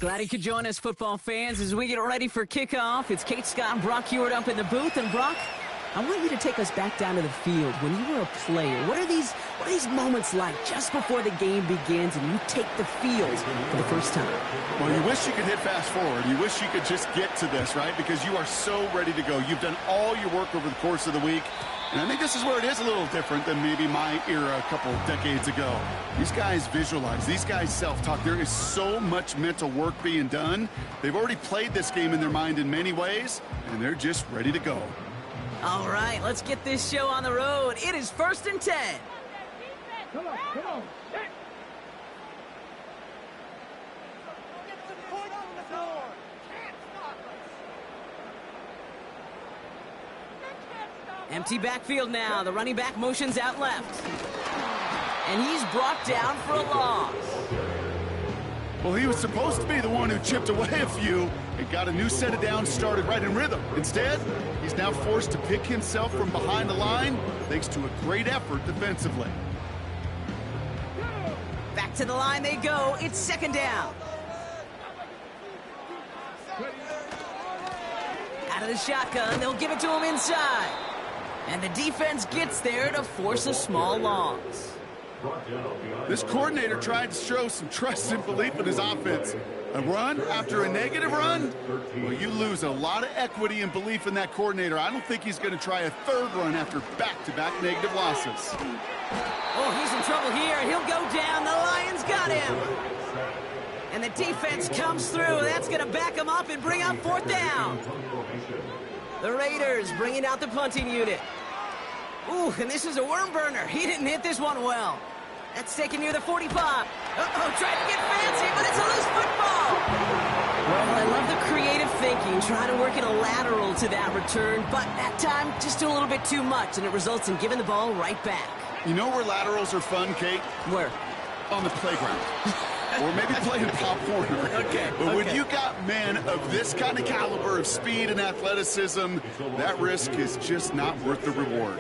Glad you could join us, football fans, as we get ready for kickoff. It's Kate Scott and Brock Hewitt up in the booth. And Brock, I want you to take us back down to the field. When you were a player, what are these moments like just before the game begins and you take the field for the first time? Well, you wish you could hit fast forward. You wish you could just get to this, right? Because you are so ready to go. You've done all your work over the course of the week. And I think this is where it is a little different than maybe my era a couple decades ago. These guys visualize. These guys self-talk. There is so much mental work being done. They've already played this game in their mind in many ways, and they're just ready to go. All right, let's get this show on the road. It is 1st and 10. Come on, come on. Empty backfield now. The running back motions out left. And he's brought down for a loss. Well, he was supposed to be the one who chipped away a few and got a new set of downs started right in rhythm. Instead, he's now forced to pick himself from behind the line thanks to a great effort defensively. Back to the line they go. It's 2nd down. Out of the shotgun, they'll give it to him inside. And the defense gets there to force a small loss. This coordinator tried to show some trust and belief in his offense. A run after a negative run? Well, you lose a lot of equity and belief in that coordinator. I don't think he's going to try a 3rd run after back-to-back negative losses. Oh, he's in trouble here. He'll go down. The Lions got him. And the defense comes through. That's going to back him up and bring up 4th down. The Raiders bringing out the punting unit. Ooh, and this is a worm burner. He didn't hit this one well. That's taken near the 45. Uh-oh, trying to get fancy, but it's a loose football. Well, I love the creative thinking, trying to work in a lateral to that return, but that time, just a little bit too much, and it results in giving the ball right back. You know where laterals are fun, Kate? Where? On the playground. Or maybe playing pop corner. Okay. But when you got men of this kind of caliber of speed and athleticism, that risk is just not worth the reward.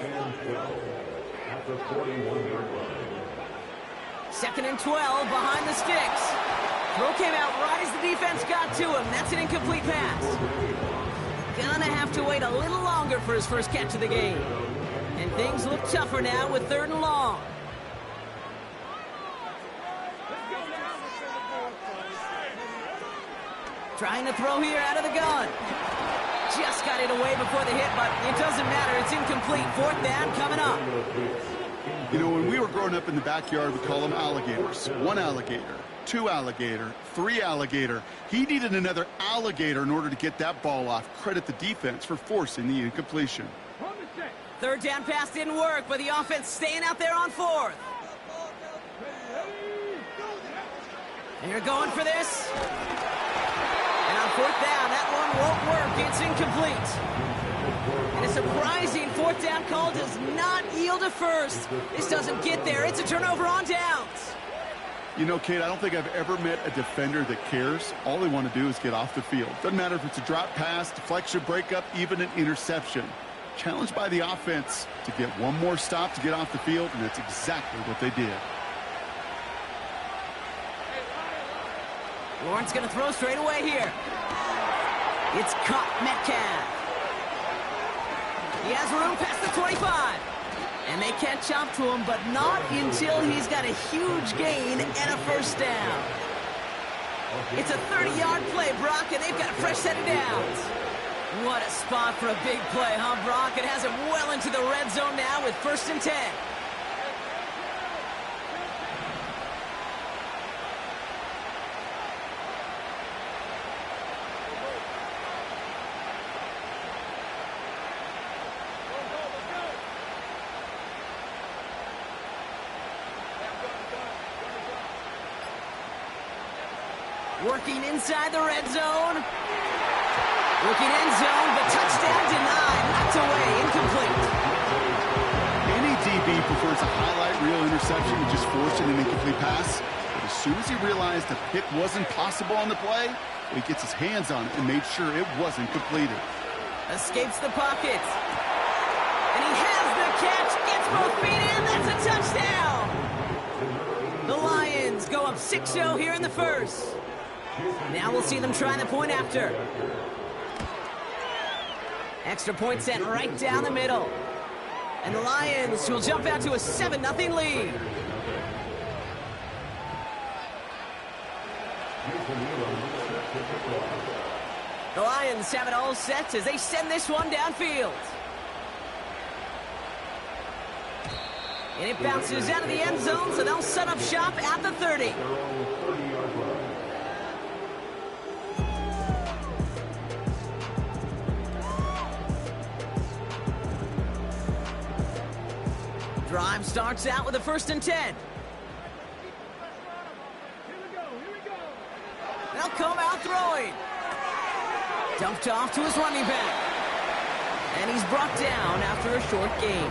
2nd and 12 behind the sticks. Throw came out right as the defense got to him. That's an incomplete pass. Gonna have to wait a little longer for his first catch of the game. And things look tougher now with 3rd and long. Trying to throw here out of the gun. Just got it away before the hit, but it doesn't matter. It's incomplete. 4th down coming up. You know, when we were growing up in the backyard, we call them alligators. 1 alligator, 2 alligator, 3 alligator. He needed another alligator in order to get that ball off. Credit the defense for forcing the incompletion. 3rd down pass didn't work, but the offense staying out there on 4th. They're going for this. And on 4th down, that one won't work. It's incomplete. And a surprising 4th down call does not yield a first. This doesn't get there. It's a turnover on downs. You know, Kate, I don't think I've ever met a defender that cares. All they want to do is get off the field. Doesn't matter if it's a drop pass, deflection, breakup, even an interception. Challenged by the offense to get one more stop to get off the field, and that's exactly what they did. Lawrence going to throw straight away here. It's caught. Metcalf. He has room past the 25. And they can't chop to him, but not until he's got a huge gain and a 1st down. It's a 30-yard play, Brock, and they've got a fresh set of downs. What a spot for a big play, huh, Brock? It has him well into the red zone now with 1st and 10. Working inside the red zone. Looking end zone, but touchdown denied. Knocked away, incomplete. Any DB prefers a highlight reel interception and just forcing an incomplete pass. But as soon as he realized a pick wasn't possible on the play, he gets his hands on it and made sure it wasn't completed. Escapes the pocket. And he has the catch. Gets both feet in. That's a touchdown. The Lions go up 6-0 here in the first. Now we'll see them try the point after. Extra point sent right down the middle. And the Lions will jump out to a 7-0 lead. The Lions have it all set as they send this one downfield. And it bounces out of the end zone, so they'll set up shop at the 30. Drive starts out with a 1st and 10. They'll come out throwing. Dumped off to his running back. And he's brought down after a short gain.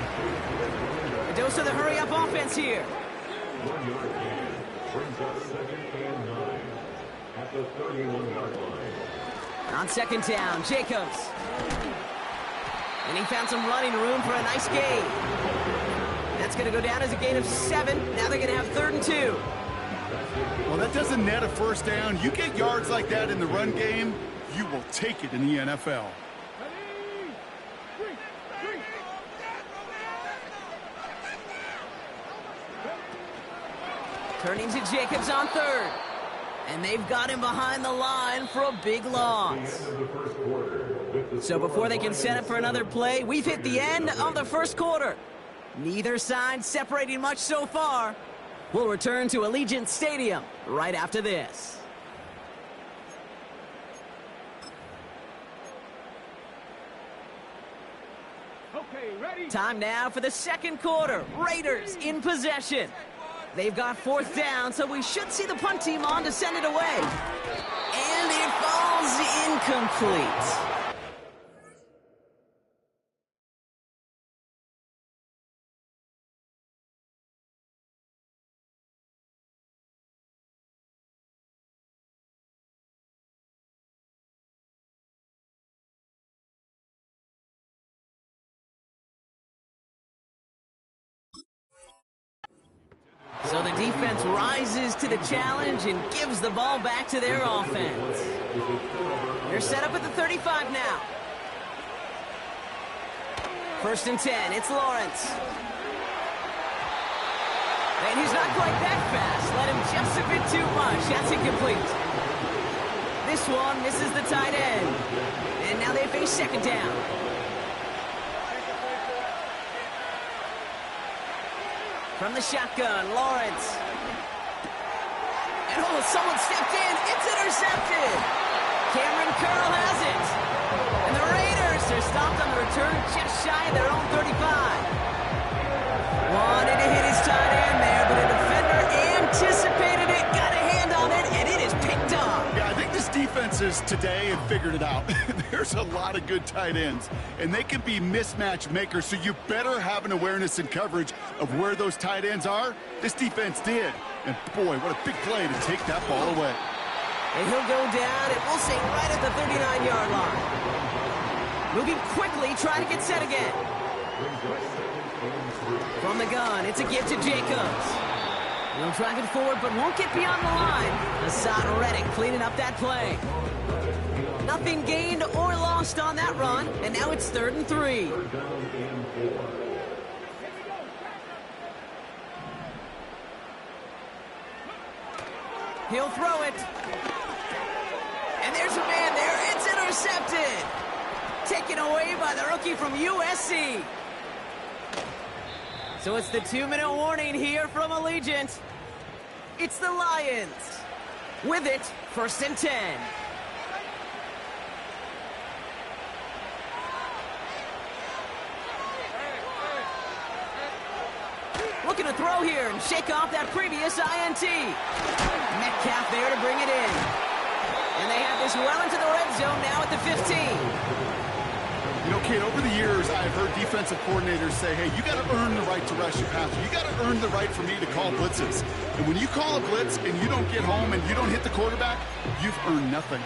A dose of the hurry-up offense here. 1 yard gain brings up 2nd and 9 at the 31-yard line. On 2nd down, Jacobs. And he found some running room for a nice gain. That's going to go down as a gain of 7. Now they're going to have 3rd and 2. Well, that doesn't net a 1st down. You get yards like that in the run game, you will take it in the NFL. Turning to Jacobs on 3rd. And they've got him behind the line for a big loss. So before they can set up for another play, we've hit the end of the 1st quarter. Neither side separating much so far. We'll return to Allegiant Stadium right after this. Okay, ready? Time now for the 2nd quarter. Raiders in possession. They've got 4th down, so we should see the punt team on to send it away. And it falls incomplete. So the defense rises to the challenge and gives the ball back to their offense. They're set up at the 35 now. 1st and 10, it's Lawrence. And he's not quite that fast. Let him just a bit too much. That's incomplete. This one misses the tight end. And now they face 2nd down. From the shotgun, Lawrence. And oh, someone stepped in. It's intercepted. Cameron Curl has it. And the Raiders are stopped on the return just shy of their own 35. Wanted to hit his tight end there, but a defender anticipated it, got a hand on it, and it is picked up. Yeah, I think this defenses today have figured it out. There's a lot of good tight ends, and they can be mismatch makers, so you better have an awareness and coverage of where those tight ends are. This defense did. And boy, what a big play to take that ball away. And he'll go down, and we'll say right at the 39-yard line. Moving quickly, trying to get set again. From the gun, it's a give to Jacobs. He'll drive it forward, but won't get beyond the line. Hassan Reddick cleaning up that play. Nothing gained or lost on that run, and now it's 3rd and 3. He'll throw it. And there's a man there. It's intercepted. Taken away by the rookie from USC. So it's the 2-minute warning here from Allegiant. It's the Lions. With it, 1st and 10. Looking to throw here and shake off that previous INT. Metcalf there to bring it in. And they have this well into the red zone now at the 15. You know, Kate, over the years, I've heard defensive coordinators say, hey, you got to earn the right to rush your passer. You got to earn the right for me to call blitzes. And when you call a blitz and you don't get home and you don't hit the quarterback, you've earned nothing.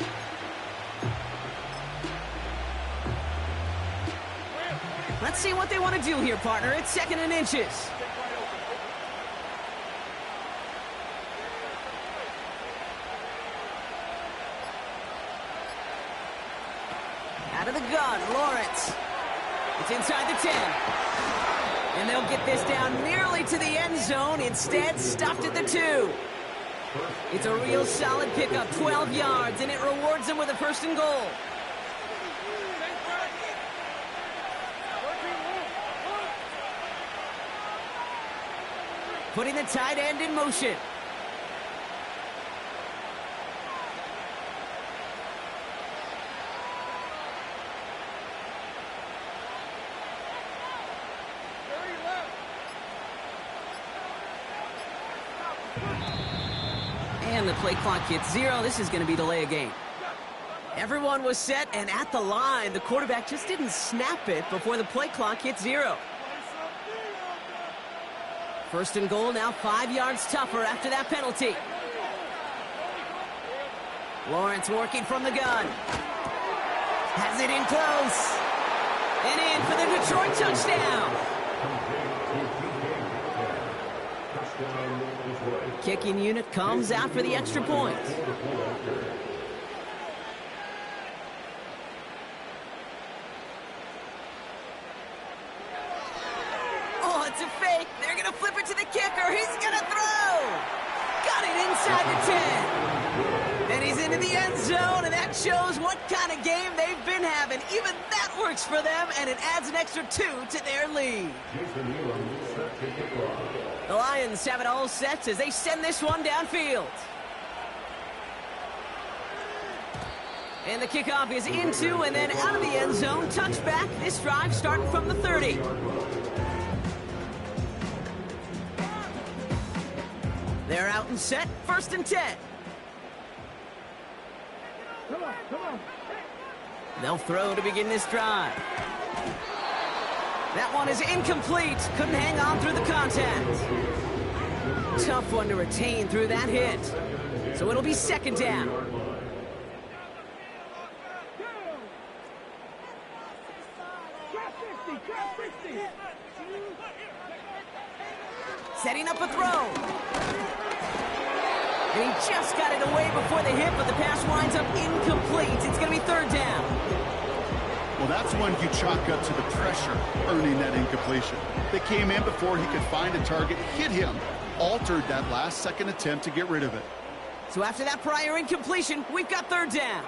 Let's see what they want to do here, partner. It's 2nd and inches. Out of the gun, Lawrence. It's inside the 10. And they'll get this down nearly to the end zone. Instead, stopped at the 2. It's a real solid pickup, 12 yards, and it rewards them with a 1st and goal. Putting the tight end in motion. And the play clock hits 0. This is going to be delay a game. Everyone was set and at the line. The quarterback just didn't snap it before the play clock hit 0. 1st and goal, now 5 yards tougher after that penalty. Lawrence working from the gun. Has it in close. And in for the Detroit touchdown. Kicking unit comes out for the extra point. Oh, it's a fake. They're going to flip it to the kicker. He's going to throw. Got it inside the 10. And he's into the end zone, and that shows what kind of game they've been having. Even that works for them, and it adds an extra 2 to their lead. The Lions have it all set as they send this one downfield. And the kickoff is into and then out of the end zone. Touchback. This drive starting from the 30. They're out and set. 1st and 10. Come on. They'll throw to begin this drive. That one is incomplete. Couldn't hang on through the contact. Tough one to retain through that hit. So it'll be 2nd down. Setting up a throw. And he just got it away before the hit, but the pass winds up incomplete. It's going to be 3rd down. Well, that's when you chalk up to the pressure earning that incompletion. They came in before he could find a target, hit him, altered that last second attempt to get rid of it. So after that prior incompletion, we've got 3rd down.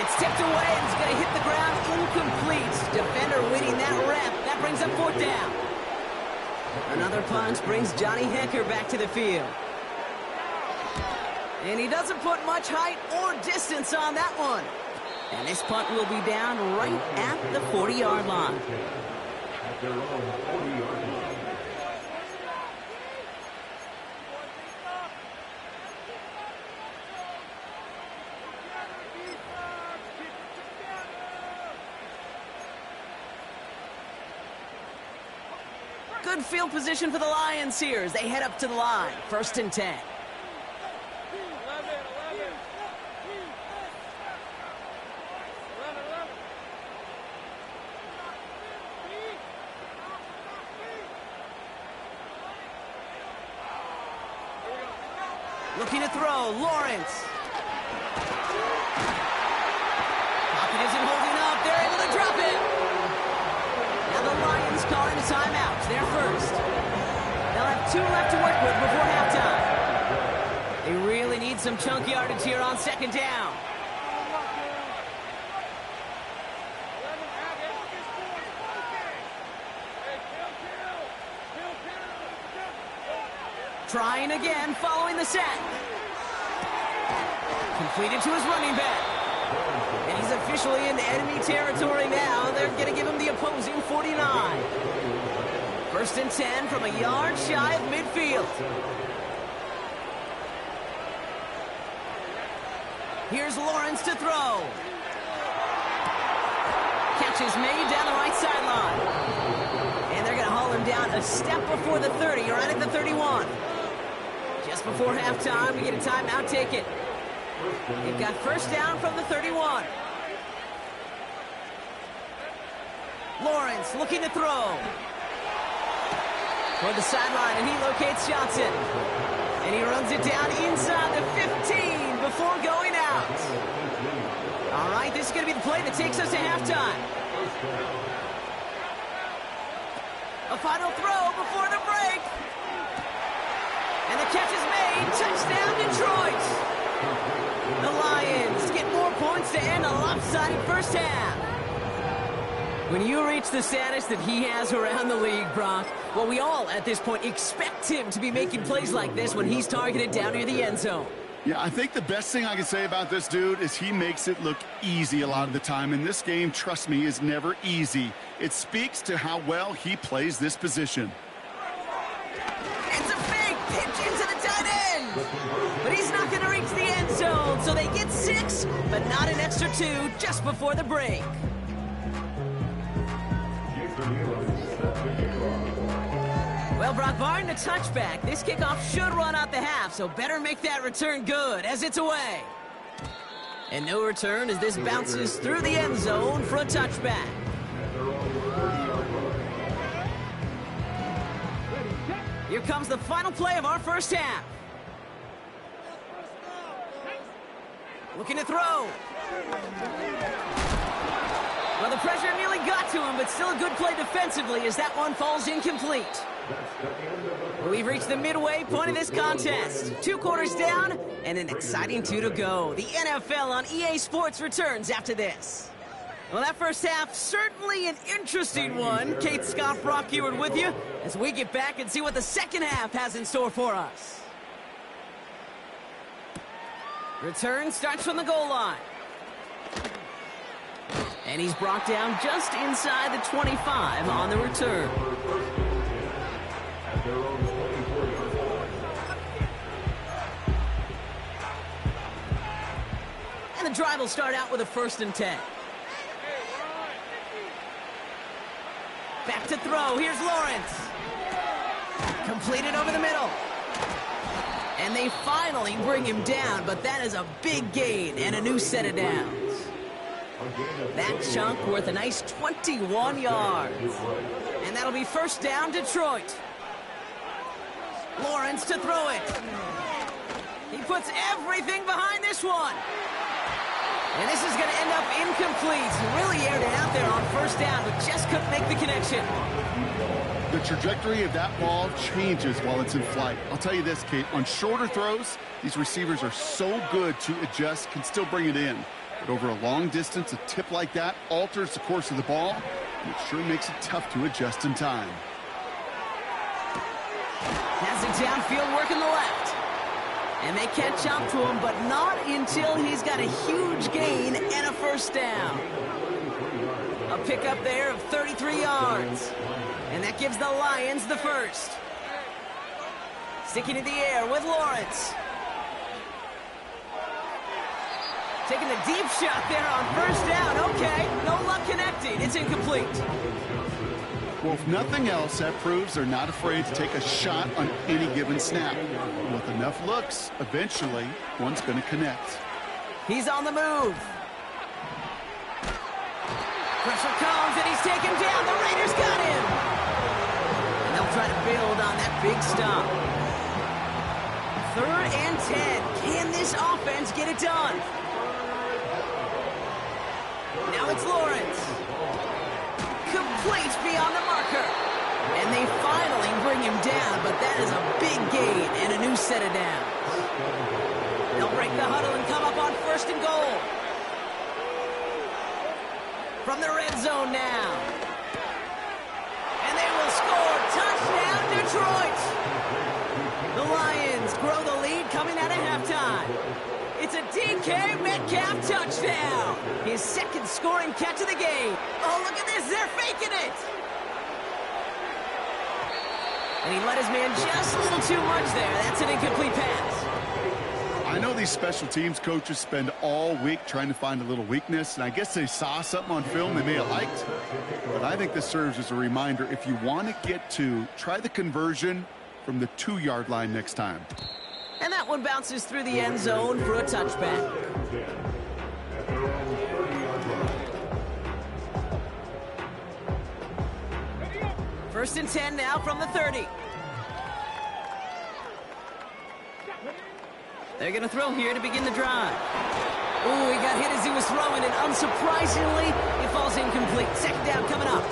It's tipped away and it's going to hit the ground incomplete. Defender winning that rep. That brings up 4th down. Another punt brings Johnny Hecker back to the field. And he doesn't put much height or distance on that one. And this punt will be down right at the 40-yard line. Good field position for the Lions here as they head up to the line. 1st and 10. Looking to throw, Lawrence. Pocket isn't holding up. They're able to drop it. Now the Lions calling a timeout. They're first. They'll have 2 left to work with before halftime. They really need some chunk yardage here on 2nd down. Trying again, following the sack. Completed to his running back. And he's officially in enemy territory now. They're going to give him the opposing 49. 1st and 10 from a yard shy of midfield. Here's Lawrence to throw. Catch is made down the right sideline. And they're going to haul him down a step before the 30, right at the 31. Just before halftime, we get a timeout, take it. They've got 1st down from the 31. Lawrence looking to throw. Toward the sideline, and he locates Johnson. And he runs it down inside the 15 before going out. All right, this is going to be the play that takes us to halftime. A final throw before the break. And the catch is made. Touchdown, Detroit. The Lions get more points to end a lopsided first half. When you reach the status that he has around the league, Brock, well, we all at this point expect him to be making plays like this when he's targeted down near the end zone. Yeah, I think the best thing I can say about this dude is he makes it look easy a lot of the time. And this game, trust me, is never easy. It speaks to how well he plays this position. It's a fake pitch into the tight end. But he's not going to reach the end zone, so they get 6, but not an extra 2 just before the break. Well, Brock, barring the touchback, this kickoff should run out the half, so better make that return good as it's away. And no return as this bounces through the end zone for a touchback. Here comes the final play of our first half. Looking to throw. Well, the pressure nearly got to him, but still a good play defensively as that one falls incomplete. We've reached the midway point of this contest. 2 quarters down and an exciting 2 to go. The NFL on EA Sports returns after this. Well, that first half, certainly an interesting one. Kate, Scott, Brock Eward with you as we get back and see what the second half has in store for us. Return starts from the goal line. And he's brought down just inside the 25 on the return. And the drive will start out with a 1st and 10. Back to throw. Here's Lawrence. Completed over the middle. And they finally bring him down, but that is a big gain and a new set of downs. That chunk worth a nice 21 yards. And that'll be 1st down, Detroit. Lawrence to throw it. He puts everything behind this one. And this is going to end up incomplete. He really aired it out there on 1st down, but just couldn't make the connection. The trajectory of that ball changes while it's in flight. I'll tell you this, Kate, on shorter throws, these receivers are so good to adjust, can still bring it in. But over a long distance, a tip like that alters the course of the ball, and it sure makes it tough to adjust in time. Has it downfield, working the left. And they catch up to him, but not until he's got a huge gain and a 1st down. A pickup there of 33 yards. And that gives the Lions the 1st. Sticking in the air with Lawrence. Taking the deep shot there on 1st down. Okay, no luck connecting. It's incomplete. Well, if nothing else, that proves they're not afraid to take a shot on any given snap. With enough looks, eventually, one's going to connect. He's on the move. Pressure comes, and he's taken down. The Raiders got him. And they'll try to build on that big stop. 3rd and 10. Can this offense get it done? Now it's Lawrence. Complete beyond the marker. And they finally bring him down, but that is a big gain and a new set of downs. They'll break the huddle and come up on 1st and goal. From the red zone now. And they will score. Touchdown, Detroit. The Lions grow the lead coming out of halftime. It's a DK Metcalf touchdown. His 2nd scoring catch of the game. Oh, look at this. They're faking it. And he let his man just a little too much there. That's an incomplete pass. I know these special teams coaches spend all week trying to find a little weakness, and I guess they saw something on film they may have liked. But I think this serves as a reminder, if you want to get 2, try the conversion from the 2-yard line next time. And that one bounces through the end zone for a touchback. First and 10 now from the 30. They're going to throw here to begin the drive. Ooh, he got hit as he was throwing, and unsurprisingly, it falls incomplete. Second down coming up.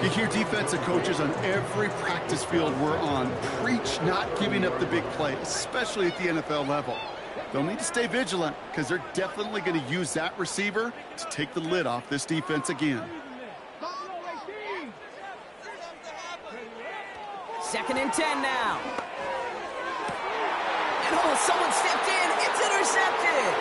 You hear defensive coaches on every practice field we're on preach not giving up the big play, especially at the NFL level. They'll need to stay vigilant because they're definitely going to use that receiver to take the lid off this defense again. Second and 10 now. And oh, someone stepped in. It's intercepted.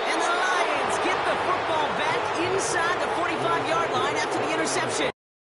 And the Lions get the football back inside the 45-yard line after the interception.